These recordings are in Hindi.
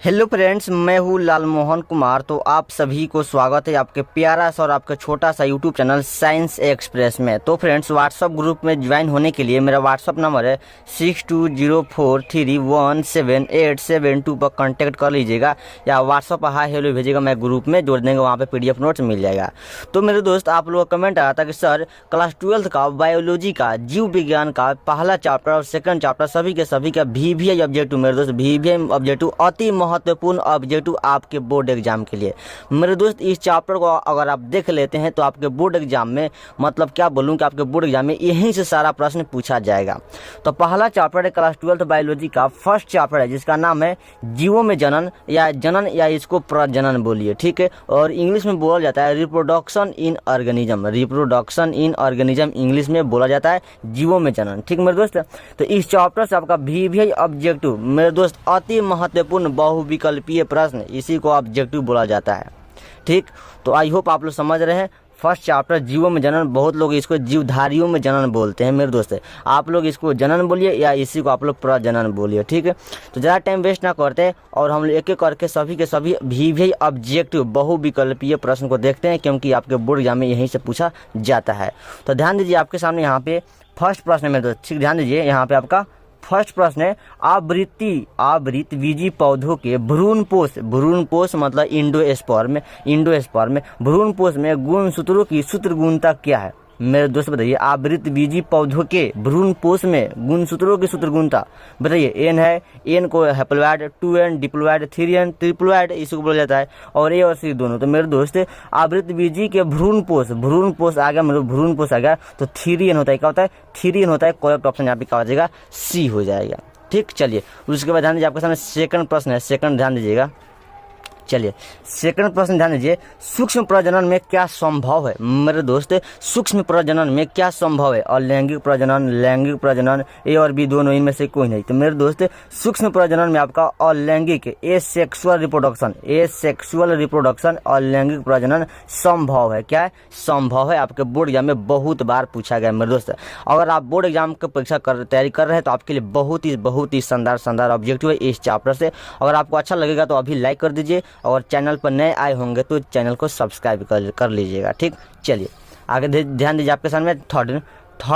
हेलो फ्रेंड्स, मैं हूँ लाल मोहन कुमार। तो आप सभी को स्वागत है आपके प्यारा सा और आपका छोटा सा यूट्यूब चैनल साइंस एक्सप्रेस में। तो फ्रेंड्स, व्हाट्सअप ग्रुप में ज्वाइन होने के लिए मेरा व्हाट्सअप नंबर है 6204317872 पर कांटेक्ट कर लीजिएगा या व्हाट्सअप हाय हेलो भेजिएगा, मैं ग्रुप में जोड़ देंगे, वहाँ पे PDF नोट्स मिल जाएगा। तो मेरे दोस्त, आप लोगों का कमेंट आया था कि सर क्लास 12th का बायोलॉजी का जीव विज्ञान का पहला चैप्टर और सेकंड चैप्टर सभी के सभी का VVI ऑब्जेक्टिव, मेरे दोस्त VVI ऑब्जेक्टिव अति महत्वपूर्ण ऑब्जेक्टिव आपके बोर्ड एग्जाम के लिए। मेरे दोस्त, इस चैप्टर को अगर आप देख लेते हैं तो आपके बोर्ड एग्जाम में, मतलब क्या बोलूं कि आपके बोर्ड एग्जाम में यहीं से सारा प्रश्न पूछा जाएगा। तो पहला चैप्टर है क्लास 12th बायोलॉजी का फर्स्ट चैप्टर है, जिसका नाम है जीवों में जनन या इसको प्रजनन बोलिए, ठीक है। और इंग्लिश में बोला जाता है reproduction in organism, reproduction in organism English में बोला जाता है जीवों में जनन, ठीक मेरे दोस्त। तो इस चैप्टर से आपका VVI ऑब्जेक्टिव मेरे दोस्त अति महत्वपूर्ण बहुविकल्पीय प्रश्न, इसी को ऑब्जेक्टिव बोला जाता है, ठीक। तो आई होप आप लोग समझ रहे हैं। फर्स्ट चैप्टर जीवों में जनन, बहुत लोग इसको जीवधारियों में जनन बोलते हैं मेरे दोस्त। आप लोग इसको जनन बोलिए या इसी को आप लोग प्रजनन बोलिए, ठीक है। तो ज़्यादा टाइम वेस्ट ना करते और हम लोग एक एक करके सभी के सभी VVI ऑब्जेक्टिव बहुविकल्पीय प्रश्न को देखते हैं, क्योंकि आपके बोर्ड एग्जाम में यहीं से पूछा जाता है। तो ध्यान दीजिए, आपके सामने यहाँ पे फर्स्ट प्रश्न है मेरे दोस्त, ठीक। ध्यान दीजिए, यहाँ पे आपका फर्स्ट प्रश्न है आवृतबीजी पौधों के भ्रूणपोष मतलब इंडोस्पर्म भ्रूणपोष में गुणसूत्रों की सूत्रगुणता क्या है मेरे दोस्त? बताइए, आवृतबीजी पौधों के भ्रूणपोष में गुणसूत्रों की सूत्रगुणता बताइए। N है, N को haploid, 2N diploid, 3N triploid इसको बोला जाता है, और A और C दोनों। तो मेरे दोस्त, आवृतबीजी के भ्रूणपोष आ गया, मतलब भ्रूणपोष आ गया तो 3N होता है। क्या होता है? 3N होता है। करेक्ट ऑप्शन यहाँ पे क्या हो जाएगा? C हो जाएगा, ठीक। चलिए, उसके बाद ध्यान दीजिए, आपके सामने सेकंड प्रश्न है, सेकंड ध्यान दीजिएगा। चलिए, सेकंड प्रश्न ध्यान दीजिए, सूक्ष्म प्रजनन में क्या संभव है मेरे दोस्त? सूक्ष्म प्रजनन में क्या संभव है? अलैंगिक प्रजनन, लैंगिक प्रजनन, A और B दोनों, इनमें से कोई नहीं। तो मेरे दोस्त, सूक्ष्म प्रजनन में आपका अलैंगिक एसेक्सुअल रिप्रोडक्शन अलैंगिक प्रजनन संभव है। क्या है? संभव है। आपके बोर्ड एग्जाम में बहुत बार पूछा गया मेरे दोस्त। अगर आप बोर्ड एग्जाम की परीक्षा तैयारी कर रहे हैं तो आपके लिए बहुत ही शानदार ऑब्जेक्टिव है इस चैप्टर से। अगर आपको अच्छा लगेगा तो अभी लाइक कर दीजिए, और चैनल पर नए आए होंगे तो चैनल को सब्सक्राइब कर लीजिएगा, ठीक। चलिए आगे ध्यान दीजिए, आपके सामने थर्ड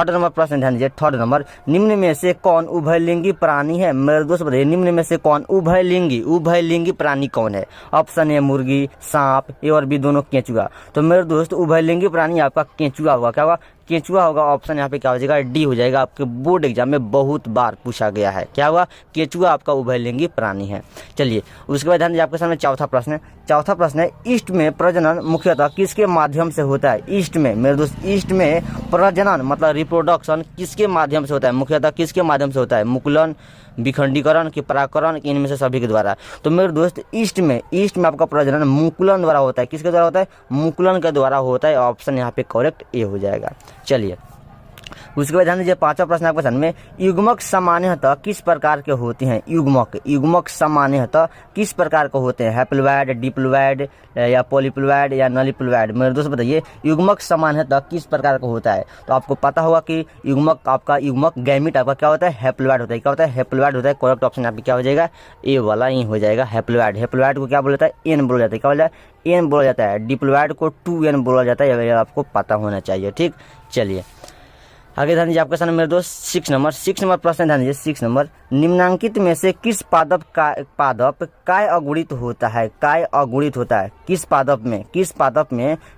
नंबर प्रश्न ध्यान दीजिए। थर्ड नंबर, निम्न में से कौन उभयलिंगी प्राणी है मेरे दोस्त? बताइए, निम्न में से कौन उभयलिंगी प्राणी कौन है? ऑप्शन ए मुर्गी, सांप, A और B दोनों केंचुआ। तो मेरे दोस्त, उभयलिंगी प्राणी आपका केंचुआ होगा। क्या होगा? केंचुआ होगा। ऑप्शन यहाँ पे क्या हो जाएगा? D हो जाएगा। आपके बोर्ड एग्जाम में बहुत बार पूछा गया है। क्या हुआ? केंचुआ आपका उभयलिंगी प्राणी है। चलिए, उसके बाद ध्यान दीजिए, आपके सामने चौथा प्रश्न है, ईस्ट में प्रजनन मुख्यतः किसके माध्यम से होता है? ईस्ट में मेरे दोस्त, ईस्ट में प्रजनन मतलब रिप्रोडक्शन किसके माध्यम से होता है? मुख्यतः किसके माध्यम से होता है? मुकुलन, विखंडीकरण की परागकरण, इनमें से सभी के द्वारा। तो मेरे दोस्त, ईस्ट में आपका प्रजनन मुकुलन द्वारा होता है। किसके द्वारा होता है? मुकुलन के द्वारा होता है। ऑप्शन यहाँ पे करेक्ट A हो जाएगा। चलिए, उसके बाद ध्यान दीजिए, पांचवा प्रश्न आपके सामने, युग्मक सामान्यतः किस प्रकार के होते हैं? युग्मक सामान्यतः किस प्रकार के होते हैं? हैप्लॉइड, डिप्लॉइड या पॉलीप्लॉइड या नॉलीप्लॉइड? मेरे दोस्त बताइए, युग्मक सामान्यतः किस प्रकार का होता है? तो आपको पता होगा कि युग्मक गैमीट आपका क्या होता है? हैप्लॉइड होता है। क्या होता है? हैप्लॉइड होता है। करेक्ट ऑप्शन यहाँ पे क्या हो जाएगा? A वाला ही हो जाएगा, हैप्लॉइड। हैप्लॉइड को क्या बोला जाता है? N बोला जाता है। क्या बोला जाता है? N बोला जाता है। डिप्लॉइड को 2N बोला जाता है। ये आपको पता होना चाहिए, ठीक। चलिए आगे ध्यान दीजिए, आपके सामने मेरे दोस्त सिक्स नंबर प्रश्न ध्यान दीजिए। 6 नंबर, निम्नांकित में से किस पादप काय अगुणित होता है? किस पादप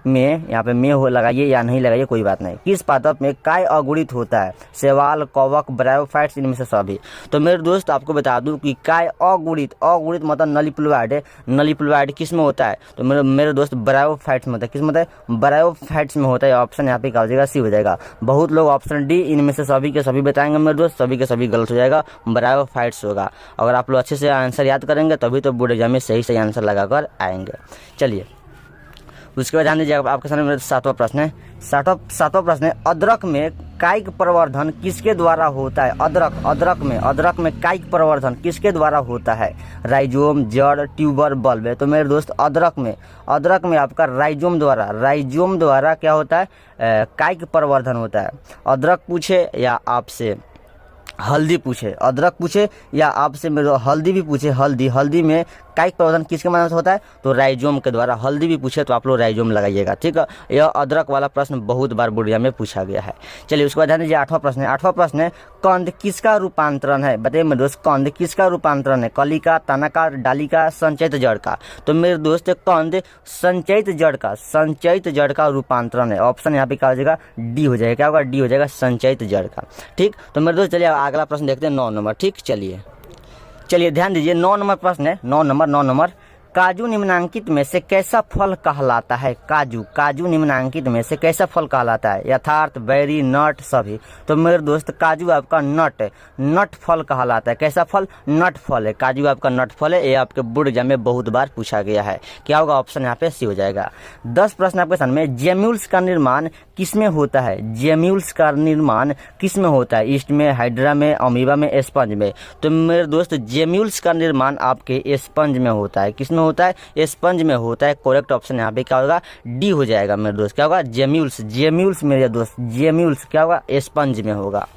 में यहाँ पे में हो लगाइए या नहीं लगाइए कोई बात नहीं। किस पादप में काय अगुणित होता है? शैवाल, कवक, ब्रायोफाइट्स, इनमें से सभी। तो मेरे दोस्त, आपको बता दूं कि काय अगुणित मतलब नॉलीप्लॉइड है। नॉलीप्लॉइड किस में होता है? तो मेरे दोस्त, ब्रायोफाइट्स में होता है। किस में होता है? ब्रायोफाइट्स में होता है। ऑप्शन यहाँ पे क्या हो जाएगा? C हो जाएगा। बहुत लोग ऑप्शन D, इनमें से सभी के सभी बताएंगे मेरे दोस्त, सभी के सभी गलत हो जाएगा, ब्रायोफाइट्स होगा। अगर आप लोग अच्छे से आंसर याद करेंगे तभी तो बोर्ड एग्जाम में सही आंसर लगाकर आएंगे। चलिए, उसके बाद ध्यान दीजिए, आपके सामने सातवां प्रश्न है। सातवां प्रश्न है, अदरक में कायिक प्रवर्धन किसके द्वारा होता है? अदरक में कायिक प्रवर्धन किसके द्वारा होता है? राइजोम, जड़, ट्यूबर, बल्ब। तो मेरे दोस्त, अदरक में आपका राइजोम द्वारा क्या होता है? कायिक प्रवर्धन होता है। अदरक पूछे या आपसे हल्दी पूछे, अदरक पूछे या आपसे मेरे हल्दी भी पूछे, हल्दी में कायिक प्रवर्धन किसके माध्यम से होता है, तो राइजोम के द्वारा। हल्दी भी पूछे तो आप लोग राइजोम लगाइएगा, ठीक है। यह अदरक वाला प्रश्न बहुत बार बोर्ड एग्जाम में पूछा गया है। चलिए उसके बाद ध्यान दीजिए, 8वां प्रश्न है। 8वां प्रश्न है, कंद किसका रूपांतरण है, बताइए मेरे दोस्त, कंद किसका रूपांतरण है, कली का, तना का, डाली का, संचयित जड़ का। तो मेरे दोस्त कंद संचयित जड़ का रूपांतरण है। ऑप्शन यहाँ पे क्या हो जाएगा, डी हो जाएगा। क्या होगा, डी हो जाएगा, संचयित जड़ का। ठीक, तो मेरे दोस्त चलिए अगला प्रश्न देखते हैं, 9 नंबर। ठीक, चलिए ध्यान दीजिए, 9 नंबर प्रश्न है। 9 नंबर, काजू निम्नांकित में से कैसा फल कहलाता है, काजू निम्नांकित में से कैसा फल कहलाता है, यथार्थ, बैरी, नट, सभी। तो मेरे दोस्त काजू आपका नट फल कहलाता है। कैसा फल, नट फल है। काजू आपका नट फल है। ये आपके बोर्ड एग्जाम में बहुत बार पूछा गया है। क्या होगा, ऑप्शन यहाँ पे सी हो जाएगा। 10 प्रश्न आपके सामने, जेम्यूल्स का निर्माण किसमें होता है, जेम्यूल्स का निर्माण किसमें होता है, ईस्ट में, हाइड्रा में, अमीबा में, स्पंज में। तो मेरे दोस्त जेम्यूल्स का निर्माण आपके स्पंज में होता है। किसमें होता है, स्पंज में होता है। करेक्ट ऑप्शन यहाँ पे क्या होगा, डी हो जाएगा मेरे दोस्त। क्या होगा, जेम्यूल्स मेरे दोस्त, जेम्यूल्स क्या होगा, स्पंज में होगा।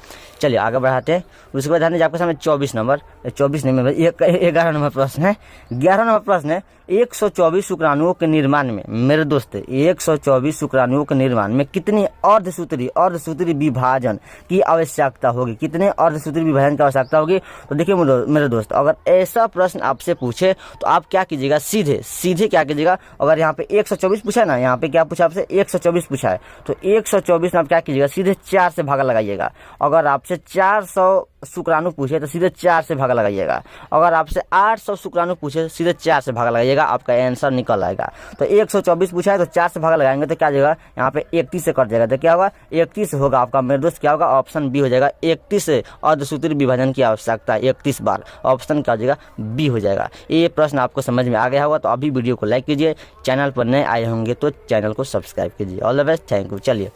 चलिए आगे बढ़ाते हैं। उसके बाद ध्यान दीजिए, आपके सामने 24 नंबर 11 नंबर प्रश्न है। 11 नंबर प्रश्न है, 124 शुक्राणुओं के निर्माण में मेरे दोस्त 124 शुक्राणुओं के निर्माण में कितनी अर्धसूत्री विभाजन की आवश्यकता होगी, कितने अर्धसूत्री विभाजन की आवश्यकता होगी। तो देखिए मेरे दोस्त, अगर ऐसा प्रश्न आपसे पूछे तो आप क्या कीजिएगा, सीधे क्या कीजिएगा। अगर यहाँ पे 124 पूछा है ना, यहाँ पे क्या पूछा आपसे, 124 पूछा है, तो 124 में आप क्या कीजिएगा, सीधे 4 से भागा लगाइएगा। अगर आपसे 400 शुक्राणु पूछे तो सीधे 4 से भागा लगाइएगा। अगर आपसे 800 शुक्राणु पूछे सीधे 4 से भागा लगाइएगा, आपका आंसर निकल आएगा। तो 124 पूछा है तो 4 से भागा लगाएंगे तो क्या हो जाएगा, यहाँ पे 31 से कट जाएगा। तो क्या होगा, 31 होगा आपका मेरे दोस्त। क्या होगा, ऑप्शन बी हो जाएगा। 31 अर्धसूत्री विभाजन की आवश्यकता 31 बार, ऑप्शन क्या हो जाएगा, बी हो जाएगा। ये प्रश्न आपको समझ में आ गया होगा तो अभी वीडियो को लाइक कीजिए, चैनल पर नए आए होंगे तो चैनल को सब्सक्राइब कीजिए। All the best, thank you. चलिए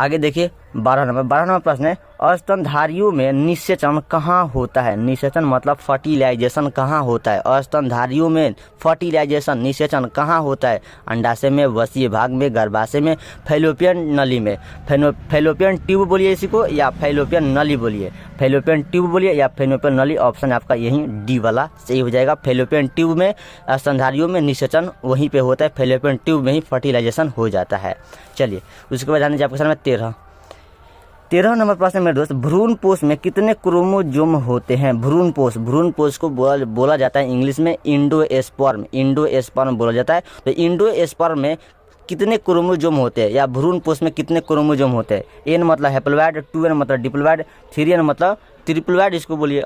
आगे देखिए, 12 नंबर प्रश्न है, स्तनधारियों में निषेचन कहाँ होता है, निषेचन मतलब फर्टिलाइजेशन कहाँ होता है, स्तनधारियों में फर्टिलाइजेशन निषेचन कहाँ होता है, अंडाशय में, वसीय भाग में, गर्भाशय में, फैलोपियन नली में। फैलोपियन ट्यूब बोलिए इसी को, या फैलोपियन नली बोलिए, फैलोपियन ट्यूब बोलिए या फैलोपियन नली। ऑप्शन आपका यही डी वाला सही हो जाएगा। फैलोपियन ट्यूब में स्तनधारियों में निषेचन वहीं पे होता है, फैलोपियन ट्यूब में ही फर्टिलाइजेशन हो जाता है। चलिए उसके बाद आने आपके सामने 13 नंबर प्रश्न मेरे दोस्त, भ्रूणपोष में कितने क्रोमोजोम होते हैं। भ्रूणपोष को बोला जाता है इंग्लिश में इंडोस्पर्म बोला जाता है। तो इंडोस्पर्म में कितने क्रोमोजोम होते हैं, या भ्रूणपोष में कितने क्रोमोजोम होते हैं। एन मतलब हैप्लोइड, 2n मतलब डिप्लोइड, 3n मतलब ट्रिप्लोइड इसको बोलिए।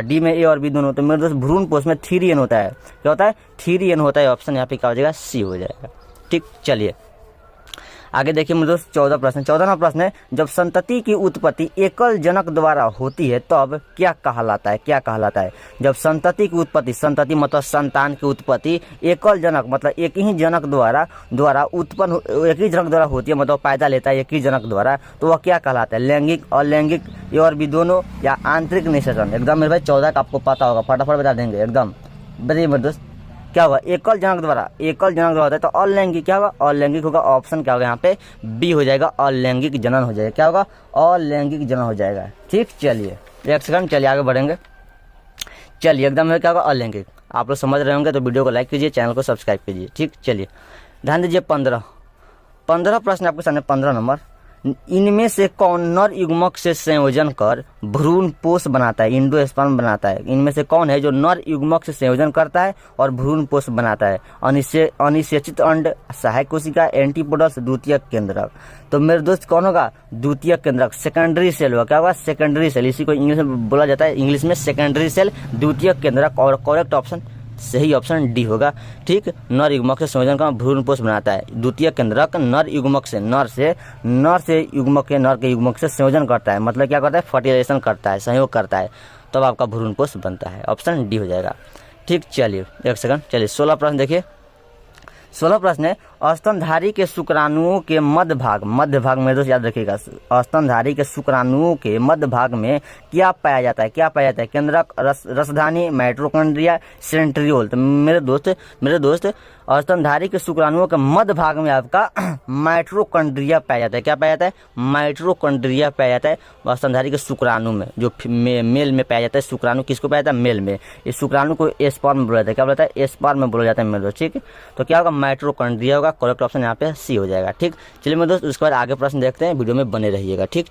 डी में ए और बी दोनों। तो मेरे दोस्त भ्रूणपोष में 3n होता है। क्या होता है, 3n होता है। ऑप्शन यहाँ पे क्या हो जाएगा, सी हो जाएगा। ठीक, चलिए आगे देखिए मेरे दोस्त 14वां प्रश्न है, जब संतति की उत्पत्ति एकल जनक द्वारा होती है तब क्या कहलाता है, जब संतति की उत्पत्ति, संतति मतलब संतान की उत्पत्ति, एकल जनक मतलब एक ही जनक द्वारा उत्पन्न, एक ही जनक द्वारा होती है, मतलब पैदा लेता है एक ही जनक द्वारा, तो वह क्या कहलाता है, लैंगिक, अलैंगिक, ये और भी दोनों, या आंतरिक निषेचन। एकदम मेरे भाई 14 का आपको पता होगा, फटाफट बता देंगे एकदम। बताइए मेरे दोस्त क्या होगा, एकल जनक द्वारा होता है तो अलैंगिक क्या होगा, अलैंगिक होगा। ऑप्शन क्या होगा यहाँ पे, बी हो जाएगा, अलैंगिक जनन हो जाएगा। क्या होगा, अलैंगिक जनन हो जाएगा। ठीक, चलिए एक सेकंड, चलिए आगे बढ़ेंगे। चलिए एकदम क्या होगा, अलैंगिक। आप लोग समझ रहे होंगे तो वीडियो को लाइक कीजिए, चैनल को सब्सक्राइब कीजिए। ठीक, चलिए ध्यान दीजिए। 15 प्रश्न आपके सामने, 15 नंबर, इनमें से कौन नर युग्मक से संयोजन कर भ्रूणपोष बनाता है, इंडोस्पर्म बनाता है। इनमें से कौन है जो नर युग्मक से संयोजन करता है और भ्रूणपोष बनाता है। अनिषेचित अंड, सहायक कोशिका, एंटीपोडस, द्वितीयक केंद्रक। तो मेरे दोस्त कौन होगा, द्वितीयक केंद्रक, सेकेंडरी सेल होगा। क्या होगा, सेकेंडरी सेल, इसी को इंग्लिश में बोला जाता है, इंग्लिश में सेकेंडरी सेल, द्वितीयक केंद्रक। और करेक्ट ऑप्शन, सही ऑप्शन डी होगा। ठीक, नर युग्मक से संयोजन का भ्रूणपोष बनाता है। द्वितीय केंद्रक नर युग्मक से, नर से युग्मक के, नर के युग्मक से संयोजन करता है, मतलब क्या करता है, फर्टिलाइजेशन करता है, संयोग करता है, तब आपका भ्रूणपोष बनता है। ऑप्शन डी हो जाएगा। ठीक, चलिए एक सेकंड, चलिए 16 प्रश्न देखिए। 16 प्रश्न है, स्तनधारी के शुक्राणुओं के मध्य भाग मेरे दोस्त याद रखिएगा, स्तनधारी के शुक्राणुओं के मध्य भाग में क्या पाया जाता है, केंद्रक, रसधानी, माइटोकॉन्ड्रिया, सेंट्रियोल। तो मेरे दोस्त स्तनधारी के शुक्राणुओं के मध्य भाग में आपका माइटोकॉन्ड्रिया पाया जाता है। क्या पाया जाता है? माइटोकॉन्ड्रिया पाया जाता है स्तनधारी के शुक्राणु में, जो मेल में पाया जाता है। शुक्राणु किसको पाया जाता है? मेल में। इस शुक्राणु को स्पर्म बोला जाता है। क्या बोला जाता है? स्पर्म में बोला जाता है मेरे दोस्त। ठीक, तो क्या होगा? माइटोकॉन्ड्रिया होगा। करेक्ट ऑप्शन यहाँ पे सी हो जाएगा। ठीक, चलिए मेरे दोस्त उसके बाद आगे प्रश्न देखते हैं, वीडियो में बने रहिएगा। ठीक,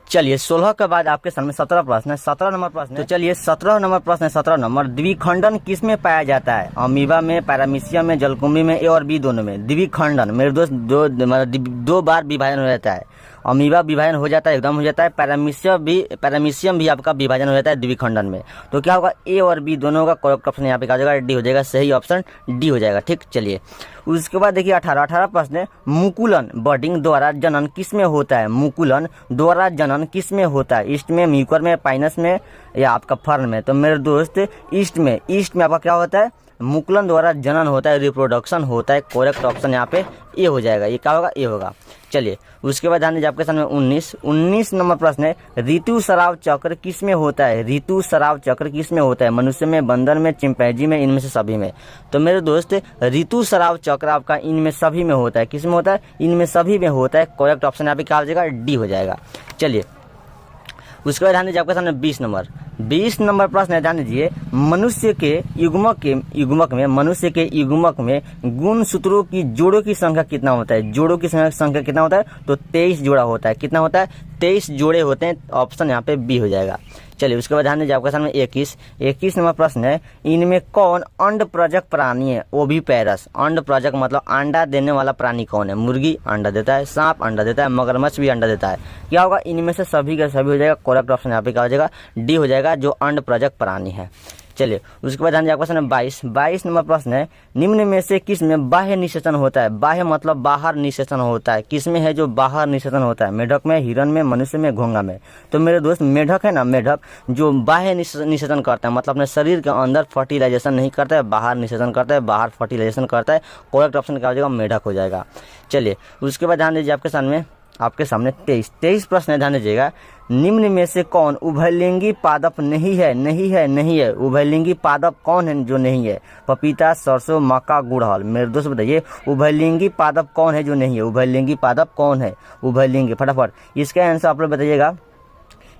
चलिए 16 के बाद आपके सामने 17 प्रश्न है। 17 नंबर प्रश्न है, तो चलिए 17 नंबर प्रश्न है। 17 नंबर, द्विखंडन किस में पाया जाता है? अमीबा में, पैरामीशियम में, जलकुंभी में, ए और बी दोनों में। द्विखंडन मेरे दोस्त दो बार विभाजन हो जाता है। अमीबा विभाजन हो जाता है, एकदम हो जाता है। पैरामीशियम भी आपका विभाजन हो जाता है द्विखंडन में। तो क्या होगा? ए और बी दोनों का करेक्ट ऑप्शन यहाँ पे क्या हो जाएगा? डी हो जाएगा। सही ऑप्शन डी हो जाएगा। ठीक, चलिए उसके बाद देखिए 18 प्रश्न है, मुकुलन बडिंग द्वारा जनन किस में होता है? मुकुलन द्वारा जनन किस में होता है? ईस्ट में, म्यूकर में, पाइनस में या आपका फर्न में? तो मेरे दोस्त ईस्ट में आपका क्या होता है? मुकुलन द्वारा जनन होता है, रिप्रोडक्शन होता है। करेक्ट ऑप्शन यहाँ पे ए हो जाएगा। ये क्या होगा? ए होगा। चलिए उसके बाद ध्यान दीजिए आपके सामने 19 नंबर प्रश्न है, ऋतुस्राव चक्र किस में होता है? ऋतुस्राव चक्र किस में होता है? मनुष्य में, बंदर में, चिंपैंजी में, इनमें से सभी में। तो मेरे दोस्त ऋतुस्राव चक्र आपका इनमें सभी में होता है। किस में होता है? इनमें सभी में होता है। करेक्ट ऑप्शन यहाँ पे क्या हो जाएगा? डी हो जाएगा। चलिए उसके बाद ध्यान दीजिए आपके सामने 20 नंबर प्रश्न है। ध्यान दीजिए, मनुष्य के युग्मक में गुणसूत्रों की जोड़ों की संख्या कितना होता है? जोड़ों की संख्या कितना होता है? तो 23 जोड़ा होता है। कितना होता है? 23 जोड़े होते हैं। ऑप्शन यहाँ पे बी हो जाएगा। चलिए उसके बाद ध्यान दीजिए आपके सामने 21 नंबर प्रश्न है, इनमें कौन अंडप्रजक प्राणी है? ओविपेरस। अंडप्रजक मतलब अंडा देने वाला प्राणी कौन है? मुर्गी अंडा देता है, सांप अंडा देता है, मगरमच्छ भी अंडा देता है। क्या होगा? इनमें से सभी का सभी हो जाएगा। करेक्ट ऑप्शन यहाँ पे क्या हो जाएगा? डी हो जाएगा, जो अंडप्रजक प्राणी है। चलिए उसके बाद ध्यान दीजिए आपके सामने 22 नंबर प्रश्न है, निम्न में से किस में बाह्य निषेचन होता है? बाह्य मतलब बाहर निषेचन होता है। किस में है जो बाहर निषेचन होता है? मेढक में, हिरन में, मनुष्य में, घोंघा में। तो मेरे दोस्त मेढक है ना, मेढक जो बाह्य निषेचन करता है, मतलब अपने शरीर के अंदर फर्टिलाइजेशन नहीं करता है, बाहर निषेचन करता है, बाहर फर्टिलाइजेशन करता है। करेक्ट ऑप्शन क्या हो जाएगा? मेढक हो जाएगा। चलिए उसके बाद ध्यान दीजिए आपके सामने 23 प्रश्न है। ध्यान दीजिएगा, निम्न में से कौन उभयलिंगी पादप नहीं है? उभयलिंगी पादप कौन है जो नहीं है? पपीता, सरसों, मक्का, गुड़हल। मेरे दोस्त बताइए, उभयलिंगी पादप कौन है जो नहीं है? उभयलिंगी पादप कौन है? उभयलिंगी, फटाफट इसका आंसर आप लोग बताइएगा।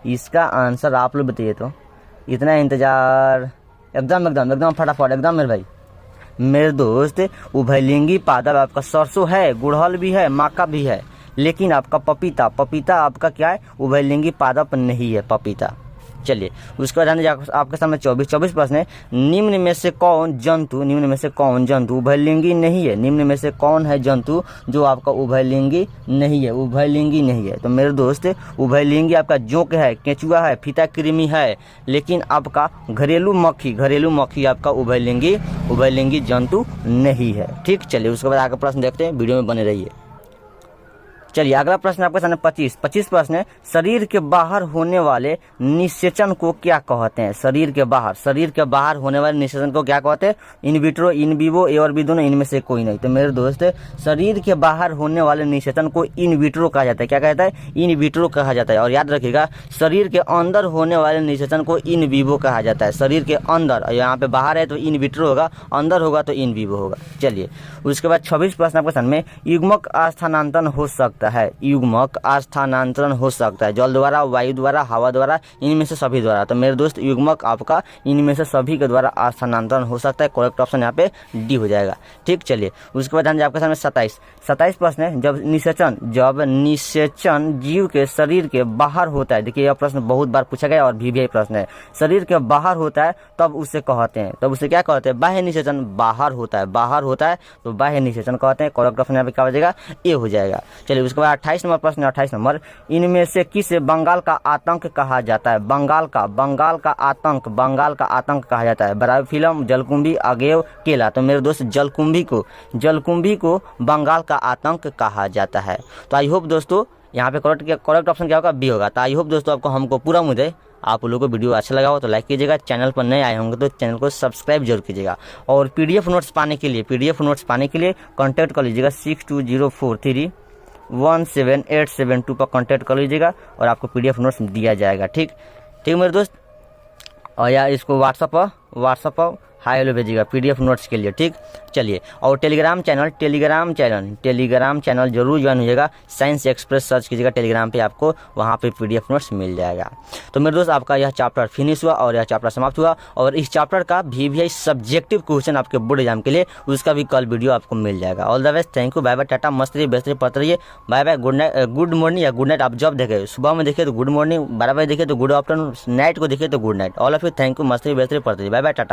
इसका आंसर आप लोग बताइए। तो इतना इंतजार, एकदम फटाफट, एकदम मेरे भाई। मेरे दोस्त उभयलिंगी पादप आपका सरसों है, गुड़हल भी है, मक्का भी है, लेकिन आपका पपीता आपका क्या है? उभयलिंगी पादप नहीं है पपीता। चलिए उसके बाद आपके सामने 24 प्रश्न है, निम्न में से कौन जंतु उभयलिंगी नहीं है? निम्न में से कौन है जंतु जो आपका उभयलिंगी नहीं है? तो मेरे दोस्त उभयलिंगी आपका जोंक है, केंचुआ है, फीता कृमि है, लेकिन आपका घरेलू मक्खी आपका उभयलिंगी जंतु नहीं है। ठीक, चलिए उसके बाद आगे प्रश्न देखते हैं, वीडियो में बने रहिए। चलिए अगला प्रश्न आपके सामने 25 प्रश्न है, शरीर के बाहर होने वाले निषेचन को क्या कहते हैं? शरीर के बाहर होने वाले निषेचन को क्या कहते हैं? इन विट्रो, इन विवो, ए और बी दोनों, इनमें से कोई नहीं। तो मेरे दोस्त शरीर के बाहर होने वाले निषेचन को इन विट्रो कहा जाता है। क्या कहता है? इन विट्रो कहा जाता है। और याद रखिएगा, शरीर के अंदर होने वाले निषेचन को इन विवो कहा जाता है। शरीर के अंदर, यहाँ पे बाहर है तो इन विट्रो होगा, अंदर होगा तो इन विवो होगा। चलिए उसके बाद 26 प्रश्न आपके सामने, युग्मक स्थानांतरण हो सकता है जल द्वारा, वायु द्वारा, हवा द्वारा, इनमें से सभी द्वारा। तो मेरे दोस्त युग्मक आपका इनमें से सभी के द्वारा स्थानांतरण हो सकता है। करेक्ट ऑप्शन यहाँ पे डी हो जाएगा। ठीक, चलिए उसके बाद आपके सामने 27 प्रश्न है, जब निषेचन जीव के शरीर के बाहर होता है। देखिए यह प्रश्न बहुत बार पूछा गया और भी प्रश्न है, शरीर के बाहर होता है तब उसे कहते हैं, तब उसे क्या कहते हैं? बाह्य निषेचन। बाहर होता है तो बाह्य निषेचन कहते हैं। करेक्ट ऑप्शन यहाँ पे क्या हो जाएगा? ए हो जाएगा। चलिए उसके बाद 28 नंबर प्रश्न, 28 नंबर, इनमें से किसे बंगाल का आतंक कहा जाता है? बंगाल का आतंक कहा जाता है। बराफिलम, जलकुंभी, अगेव, केला। तो मेरे दोस्त जलकुंभी को बंगाल का आतंक कहा जाता है। तो आई होप दोस्तों यहाँ पे करेक्ट ऑप्शन क्या होगा? बी होगा। तो आई होप दोस्तों हमको पूरा उम्मीद है आप लोगों को वीडियो अच्छा लगा हो तो लाइक कीजिएगा, चैनल पर नए आए होंगे तो चैनल को सब्सक्राइब जरूर कीजिएगा। और PDF नोट्स पाने के लिए कॉन्टैक्ट कर लीजिएगा 6204317872 पर कॉन्टैक्ट कर लीजिएगा और आपको PDF नोट्स दिया जाएगा। ठीक मेरे दोस्त, और या इसको व्हाट्सअप पर हाई हेलो भेजिएगा PDF नोट्स के लिए। ठीक, चलिए। और टेलीग्राम चैनल जरूर ज्वाइन होइएगा, साइंस एक्सप्रेस सर्च कीजिएगा टेलीग्राम पे, आपको वहाँ पे PDF नोट्स मिल जाएगा। तो मेरे दोस्त, आपका यह चैप्टर फिनिश हुआ और यह चैप्टर समाप्त हुआ। और इस चैप्टर का VVI सब्जेक्टिव क्वेश्चन आपके बोर्ड एग्जाम के लिए, उसका भी कल वीडियो आपको मिल जाएगा। All the best, thank you, bye bye, tata, मस्त रहिए, बेस्ट रहिए, पढ़ते रहिए, bye bye, good night, good morning या गुड नाइट। आप जब देखें, सुबह में देखिए तो गुड मॉर्निंग, 12 बजे देखिए तो गुड आफ्टरनून, नाइट को देखिए तो good night. All of you, thank you, मस्त रहिए, बेस्ट रहिए, पढ़ते रहिए, बाय बाय, टाटा।